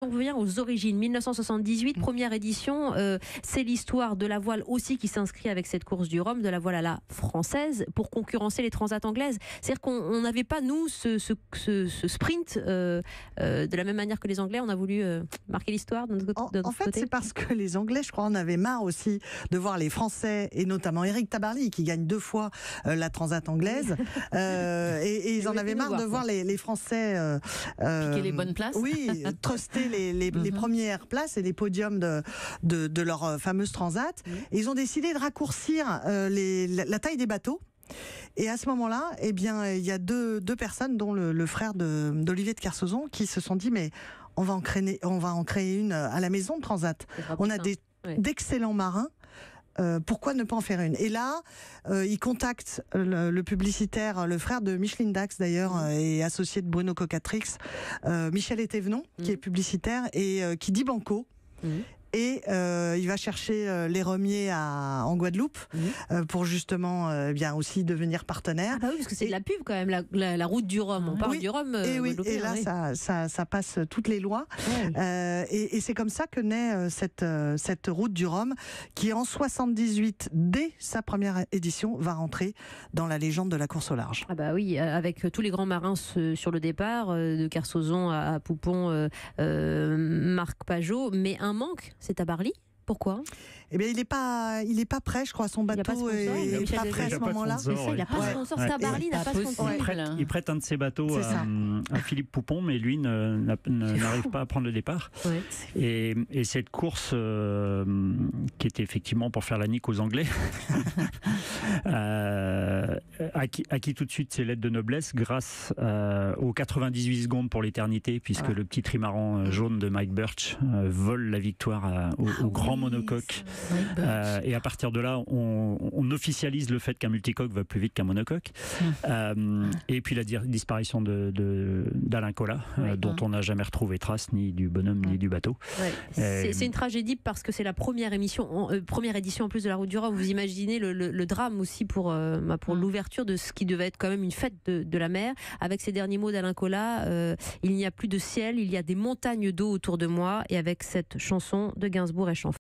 On revient aux origines, 1978, première édition, c'est l'histoire de la voile aussi qui s'inscrit avec cette course du Rhum, de la voile à la française, pour concurrencer les transats anglaises. C'est-à-dire qu'on n'avait pas, nous, ce sprint de la même manière que les Anglais. On a voulu marquer l'histoire de notre côté. En fait, c'est parce que les Anglais, je crois, en avaient marre aussi de voir les Français, et notamment Éric Tabarly, qui gagne 2 fois la transat anglaise, et ils en avaient marre de voir les Français piquer les bonnes places. Oui, truster les premières places et les podiums de leur fameuse transat. Et ils ont décidé de raccourcir la taille des bateaux. Et à ce moment-là, eh bien, il y a deux personnes, dont le frère d'Olivier de Kersauzon, qui se sont dit, mais on va en créer une à la maison de transat. On a d'excellents marins. Pourquoi ne pas en faire une? Et là, il contacte le publicitaire, le frère de Micheline Dax d'ailleurs, et associé de Bruno Cocatrix, Michel Etévenon, qui est publicitaire et qui dit banco. Et il va chercher les Remiers en Guadeloupe pour justement bien aussi devenir partenaire. Ah bah oui, parce que c'est de la pub quand même, la route du Rhum. On parle du Rhum. Et là, ça passe toutes les lois. Et c'est comme ça que naît cette route du Rhum, qui en 78, dès sa première édition, va rentrer dans la légende de la course au large. Ah bah oui, avec tous les grands marins sur le départ, de Kersauzon à Poupon, Marc Pajot, mais un manque. C'est Tabarly. Pourquoi? Eh bien, il est pas prêt, je crois. Son bateau est pas prêt à ce moment-là. Il n'a pas de sponsor. Tabarly n'a pas de sponsor. Il prête un de ses bateaux à Philippe Poupon, mais lui n'arrive pas à prendre le départ. Et cette course, qui était effectivement pour faire la nique aux Anglais, acquis tout de suite ses lettres de noblesse grâce aux 98 secondes pour l'éternité, puisque le petit trimaran jaune de Mike Birch vole la victoire au grand monocoque. Et à partir de là, on officialise le fait qu'un multicoque va plus vite qu'un monocoque. Et puis la disparition d'Alain Colas, dont on n'a jamais retrouvé trace, ni du bonhomme ni du bateau. C'est une tragédie parce que c'est la première édition en plus de la route du Rhum. Vous imaginez le drame aussi pour l'ouverture de ce qui devait être quand même une fête de la mer. Avec ces derniers mots d'Alain Colas, il n'y a plus de ciel, il y a des montagnes d'eau autour de moi. Et avec cette chanson de Gainsbourg et Chanfray.